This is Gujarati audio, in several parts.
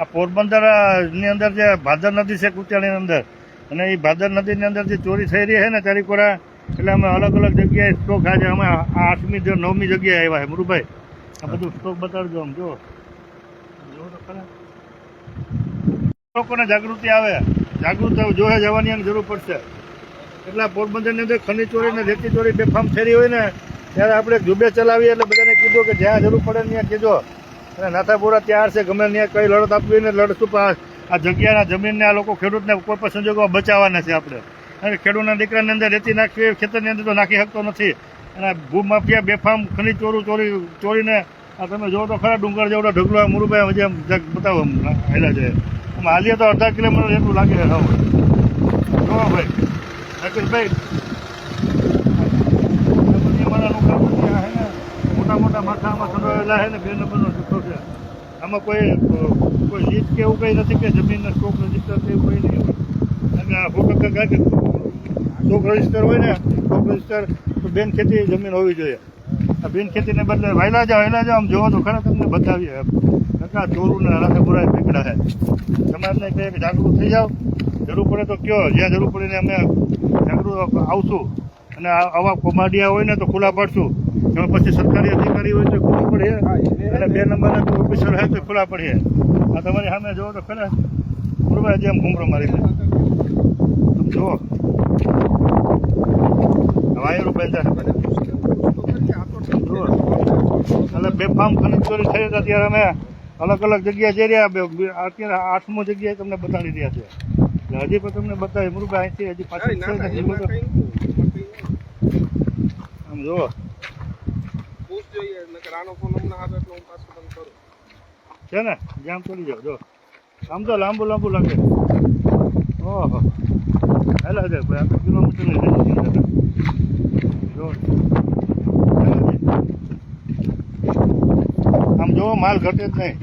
આ પોરબંદર ની અંદર જે ભાદર નદી છે કુચાણીની અંદર, અને એ ભાદર નદીની અંદર જે ચોરી થઈ રહી છે ને ચારીકોરા, એટલે અમે અલગ અલગ જગ્યાએ સ્ટોક આજે અમે 8મી 9મી જગ્યાએ આવ્યા છે. મુરુભાઈ આ બધું સ્ટોક બતાડજો. આમ જો તો ખરા, લોકોને જાગૃતિ આવે, જાગૃત જોડે જવાની જરૂર પડશે. એટલે પોરબંદરની અંદર ખનીજ ચોરી ને રેતી ચોરી બેફામ થઈ રહી હોય ને ત્યારે આપણે ઝુંબેશ ચલાવીએ. એટલે બધાને કીધું કે જ્યાં જરૂર પડે ત્યાં કીધો, અને નાથાપુરા તૈયાર છે, ગમે ત્યાં કઈ લડત આપવી ને લડશું. આ જગ્યાના જમીનને આ લોકો ખેડૂતને કોઈ પણ સંજોગોમાં બચાવવાના છે આપણે. અને ખેડૂતના દીકરાની અંદર રેતી નાખવી ખેતરની અંદર તો નાખી શકતો નથી. અને ભૂમાફિયા બેફામ ખનીજ ચોરીને આ તમે જોવો તો ખરા, ડુંગર જેવડો ઢગલો મુરુભાઈ હજી બતાવો હેલા છે. આમ હાલીએ તો અડધા કિલોમીટર જેટલું લાગે છે. જોવો ભાઈ રાકેશભાઈ, મોટા મોટા માથામાં સંડોવાયેલા છે ને 2 નંબરનો જથ્થો છે. આમાં કોઈ લીજ કે એવું કંઈ નથી કે જમીનના સ્ટોક રજીસ્ટર કે એવું કંઈ નહીં. અને 100% કે સ્ટોક રજીસ્ટર હોય ને, સ્ટોક રજીસ્ટર તો બેન ખેતી જમીન હોવી જોઈએ. આ બેન ખેતીને બદલે વહેલા જાઓ આમ જોવો તો ખરા તમને બતાવીએ. નકા ચોરુને રાતે બોરાય પકડા છે. સમાજને કહે કે જાગૃત થઈ જાઓ, જરૂર પડે તો કયો, જ્યાં જરૂર પડે ને અમે જાગૃત આવશું. અને આવા કોમાડિયા હોય ને તો ખુલ્લા પડશું. એમાં પછી સરકારી અધિકારી હોય તો ખુલ્લા પડે, અને 2 નંબરના ઓફિસર હોય તો ખુલ્લા પડે. આ તમારી સામે જોવો તો ખરા, બરોબર જેમ ઘૂમરો મારી છે. તમે જુઓ વાયરો બંધા એટલે બેફામ ખનીજ ચોરી થઈ હતા. ત્યારે અમે અલગ અલગ જગ્યાએ જઈ રહ્યા. અત્યારે 8મો જગ્યાએ તમને બતાડી રહ્યા છે. એટલે હજી પણ તમને બતાવી મુરુભાઈ અહીંથી હજી પાછળ આમ જુઓ છે ને, જામ ચોરી જાઓ. જો આમ તો લાંબુ લાગે. ઓહો હેલા છે ભાઈ, આપણે કિલોમીટરની જો આમ જોવો માલ ઘટે જ નહીં.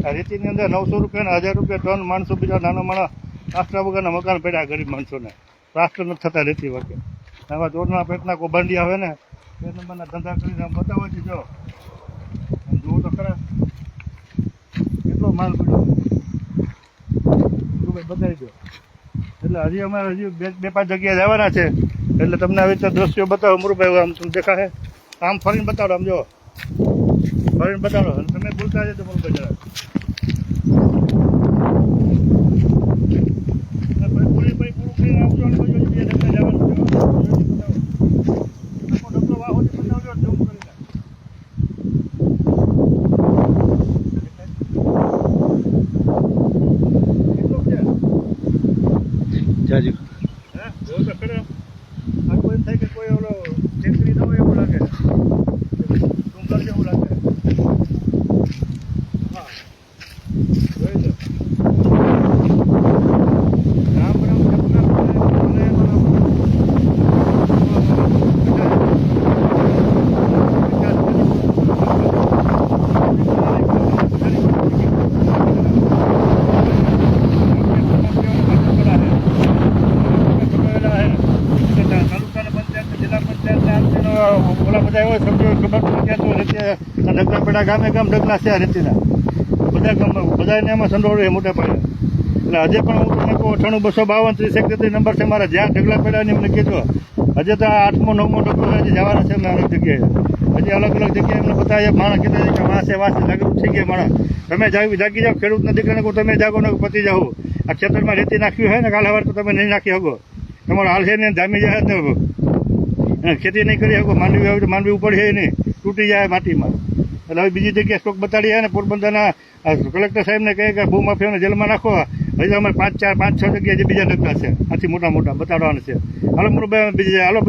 આ રેતીની અંદર 900 રૂપિયા ને 1000 રૂપિયા ટન માણસો, બીજા નાના માણસ પ્લાસ્ટર વગરના મકાન પડ્યા ગરીબ માણસોને. પ્લાસ્ટર નથી થતા રેતી વગર. આવા ચોરના પેટના કૌભાંડિયા હોય ને 2 નંબરના ધંધા કરીને આમ બતાવો છે. જો આમ જુઓ તો ખરા કેટલો માલ પડ્યો બતાવી દો. એટલે હજી અમારે હજી 2-5 જગ્યાએ જવાના છે. એટલે તમને આવી રીતે દ્રશ્યો બતાવો મુરુભાઈ. આમ તમને દેખાશે, આમ ફરીને બતાવો. આમ જો ફરીને બતાવો. તમે બોલતા જજો મુરુભાઈ જરા. પૂરું કરીને આવજો અને પછી 2 જગ્યાએ જવાનું છે. ડબલો વાહોથી બતાવજો ઝૂમ કરીને. કેટલું છે જાજી હે જોવો તો ખરા. આ કોઈ એમ થાય કે કોઈ ઓલો ટેકરી ન હોય એવું લાગે, ડુંગર જેવું લાગે. હા જોઈ લો. ઓલા બધા હોય સમજો ખબર ક્યાં તો રીતે ઢગલા પેડા ગામે ગામ ઢગલા છે આ રેતીના. બધા ગામમાં બધાને એમાં સંડોળે મોટા પાડે. એટલે હજી પણ હું તમને કહું 98-252-30-31 નંબર છે મારા. જ્યાં ઢગલા પેડાની એમને કીધો. હજી તો આ 8મો 9મો ઢગલો હજી જવાના છે અમને અલગ જગ્યાએ. હજી અલગ અલગ જગ્યાએ એમને બતાવ્યા. માણસ કીધા છે કે વાંસે જાગૃત થઈ ગયા માણસ. તમે જાગી જાઓ, ખેડૂતના દીકરાને કહો તમે જાગો ને પતી જાઓ. આ ખેતરમાં રેતી નાખ્યું હોય ને કાલે સવાર તો તમે નહીં નાખી શકો. તમારો હાલ છે ને જામી જાય ને ખેતી નહીં કરી શકો. માંડવી આવે તો માંડવી ઉપડશે નહીં, તૂટી જાય માટીમાં. એટલે હવે બીજી જગ્યાએ સ્ટોક બતાડીએ ને પોરબંદરના કલેક્ટર સાહેબને કહે કે ભૂમાફિયાને જેલમાં નાખો. હજી અમારે 5-6 જગ્યાએ જે બીજા ઢગલા છે આથી મોટા બતાડવાના છે. હાલો મુરુભાઈ બીજી હાલો.